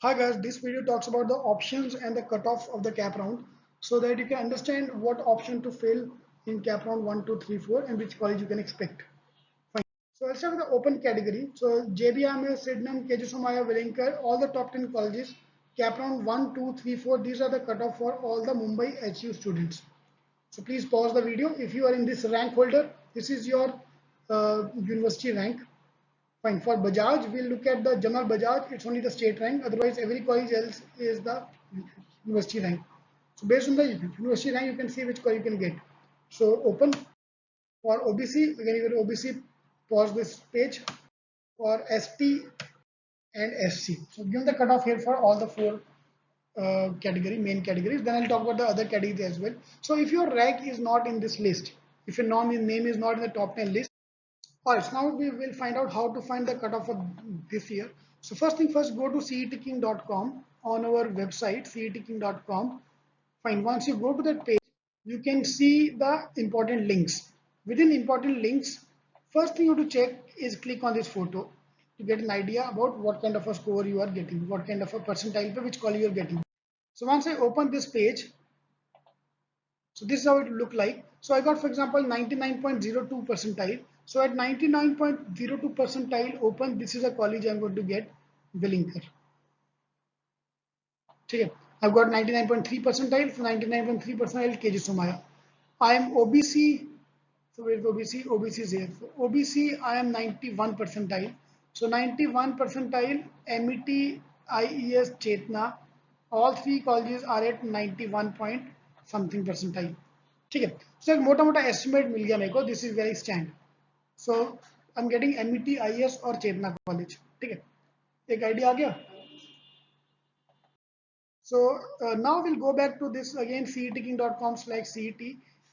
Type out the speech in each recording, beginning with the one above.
Hi guys, this video talks about the options and the cutoff of the cap round so that you can understand what option to fill in cap round 1, 2, 3, 4 and which college you can expect. Fine. So let's start with the open category. So JBM, Sydenham, KG Somaya, Wellinger, all the top 10 colleges, cap round 1, 2, 3, 4, these are the cutoff for all the Mumbai HU students. So please pause the video. If you are in this rank holder, this is your university rank. Fine. For Bajaj, we'll look at the Jamal Bajaj. It's only the state rank. Otherwise, every college else is the university rank. So based on the university rank, you can see which college you can get. So open for OBC. Again, you can OBC. Pause this page. For ST and SC. So given the cutoff here for all the four main categories. Then I'll talk about the other categories as well. So if your rank is not in this list, if your name is not in the top 10 list, alright, so now we will find out how to find the cutoff for this year. So first thing first, go to cetking.com on our website, cetking.com. Fine, once you go to that page, you can see the important links. Within important links, first thing you have to check is click on this photo to get an idea about what kind of a score you are getting, what kind of a percentile for which college you are getting. So once I open this page, so this is how it look like. So I got, for example, 99.02 percentile. So at 99.02 percentile open, this is a college I'm going to get, Wellinger. Okay. I've got 99.3 percentile, so 99.3 percentile KG Somaya. I am OBC, so where's OBC? OBC is here. So OBC, I am 91 percentile. So 91 percentile, MET, IES, Chetna, all three colleges are at 91 point something percentile. ठीक है, so एक मोटा मोटा estimate मिल गया मेरे को. This is very stand. So I'm getting MET, IES और चेतना college. ठीक है, एक आइडिया आ गया. So now we'll go back to this again, cetking.com/CET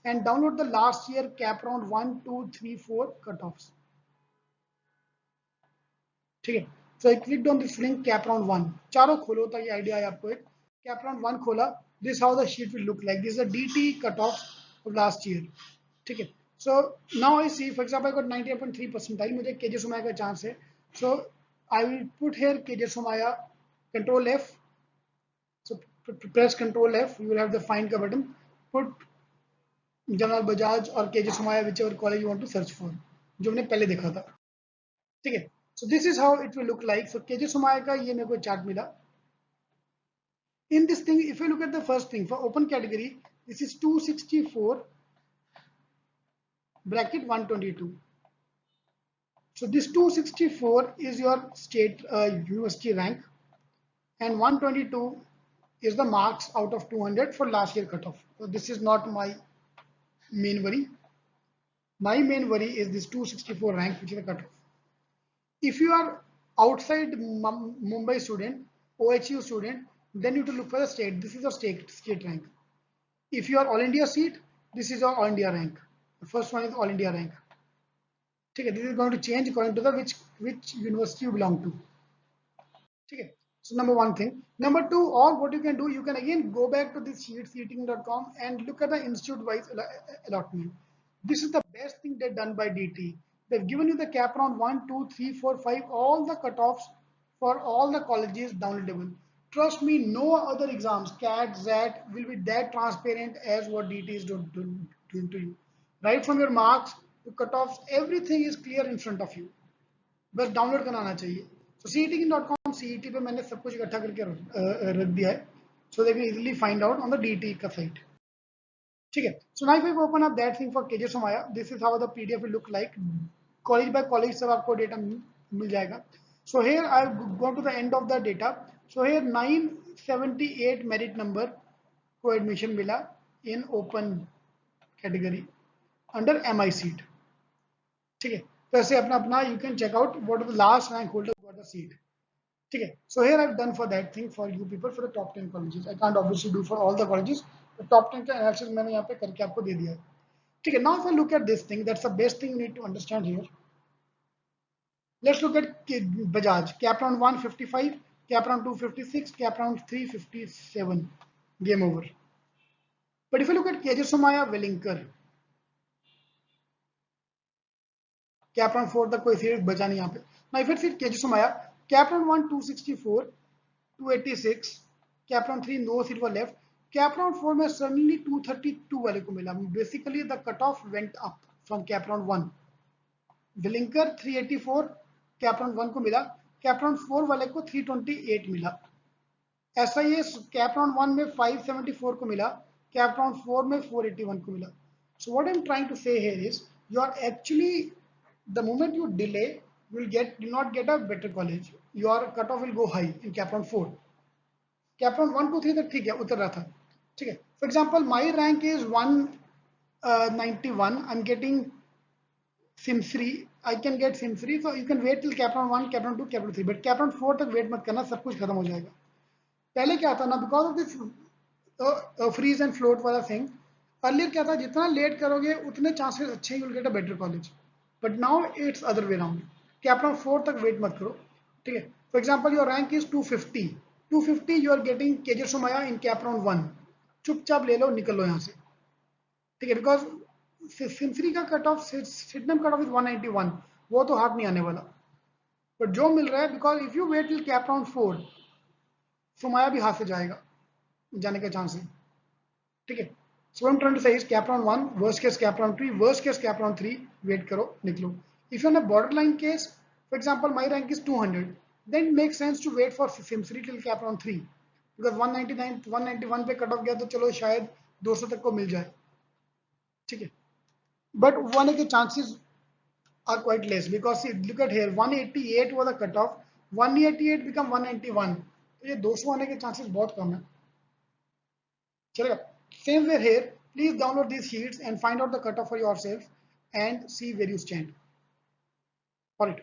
and download the last year cap round 1, 2, 3, 4 cutoffs. ठीक है, so I clicked on this link cap round 1. चारों खोलो ताकि आइडिया आए आपको. एक cap round 1 खोला. This is how the sheet will look like. This is the DT cutoff of last year. ठीक है, so now I see, for example, I got 98.3 percentile. मुझे KJ Somaya का चांस है. So I will put here KJ Somaya, Control F. So press Control F. You will have the find का button. Put Jamal Bajaj और KJ Somaya, whichever college you want to search for. जो हमने पहले देखा था. ठीक है, so this is how it will look like. So KJ Somaya का ये मेरे को चार्ट मिला. In this thing, if you look at the first thing for open category, this is 264 bracket 122. So this 264 is your state university rank, and 122 is the marks out of 200 for last year cutoff. So this is not my main worry. My main worry is this 264 rank, which is the cutoff. If you are outside Mumbai student, OHU student, then you have to look for the state. This is your state rank. If you are all India seat, this is your all India rank. The first one is all India rank. Okay, this is going to change according to the which university you belong to. Okay, so number one thing. Number two, or what you can do, you can again go back to this sheet, cetking.com, and look at the institute wise allotment. This is the best thing they've done by DT. They've given you the cap round 1, 2, 3, 4, 5, all the cutoffs for all the colleges downloadable. Trust me, no other exams, CAT, ZAT, will be that transparent as what DT is doing to you. Right from your marks to cutoffs, everything is clear in front of you. बस download करना आना चाहिए. So cetking.com CET पे मैंने सब कुछ इकट्ठा करके रख दिया है, so they can easily find out on the DT का site. ठीक है, so now if I open up that thing for KJ Somaya, this is how the PDF will look like. College by college सब आपको data मिल जाएगा. So here I've gone to the end of the data. So here 978 merit number को admission मिला in open category under MI seat. ठीक है, तो ऐसे अपना अपना you can check out what the last rank holder got the seat. ठीक है, so here I've done for that thing for you people for the top 10 colleges. I can't obviously do for all the colleges. The top 10 का analysis मैंने यहाँ पे करके आपको दे दिया है. ठीक है, now if I look at this thing, that's the best thing you need to understand here. Let's look at Bajaj. Cap round 1 55, cap round 2 56, cap round 3 57. Game over. But if you look at KJ Somaya, Wellinger, cap round 4 तक कोई series बचा नहीं यहाँ पे. Now if it's KJ Somaya, cap round 1 264, 286, CAP round 3 no seat were left, CAP round 4 में suddenly 232 वाले को मिला, basically the cut off went up from CAP round 1। विलिंकर 384 कैप राउंड 1 को मिला, कैप राउंड 4 वाले को 328 मिला। ऐसा ही कैप राउंड 1 में 574 को मिला, कैप राउंड 4 में 481 को मिला। So what I'm trying to say here is you are actually, the moment you delay, you not get a better college, your cutoff will go high in cap round 4। cap round 1 2 3 तक ठीक है, उतर रहा था, ठीक है। For example, my rank is 191, I'm getting Sims 3, I can get Sims 3, so you can wait till cap round 1, cap round 2, cap round 3, but cap round 4 तक wait मत करना, सब कुछ खत्म हो जाएगा। पहले क्या था ना, because of this freeze and float वाला थिंग, अर्लियर क्या था, जितना लेट करोगे उतने चांसेस अच्छे, you will get a better college, but now it's other way round. Cap round 4 तक वेट मत करो, ठीक है। For example your rank is 250 you are getting K J Somaiya in cap round 1, चुपचाप ले लो, निकल लो यहाँ से, ठीक है। बिकॉज सिम्सरी का cut off, सिडनम cut off is 191, वो तो हाथ नहीं आने वाला, बट जो मिल रहा है, because if you wait till cap round 4, Somaiya भी हाथ से जाएगा, जाने का चांस है, ठीक है। So what I'm trying to say is cap round 1, worst case cap round 3, worst case cap round 3, wait karo, niklo. If you're in a borderline case, for example, my rank is 200, then it makes sense to wait for Sims 3 till cap round 3, because 199, 191 पे cut off गया तो चलो शायद 200 तक को मिल जाए, ठीक है। But one के chances are quite less, because see, look at here, 188 was the cut off, 188 become 191, तो ये 200 आने के chances बहुत कम है, चलेगा। Same way here, please download these sheets and find out the cutoff for yourself and see where you stand. Alright.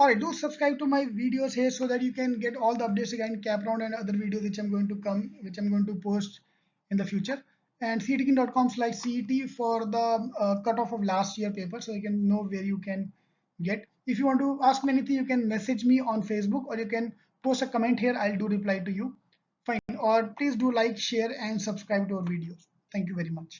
Alright, do subscribe to my videos here so that you can get all the updates regarding cap round and other videos which I'm going to post in the future. And cetking.com/CET for the cutoff of last year paper, so you can know where you can get. If you want to ask me anything, you can message me on Facebook, or you can post a comment here. I'll do reply to you. Fine. Or please do like, share, and subscribe to our videos. Thank you very much.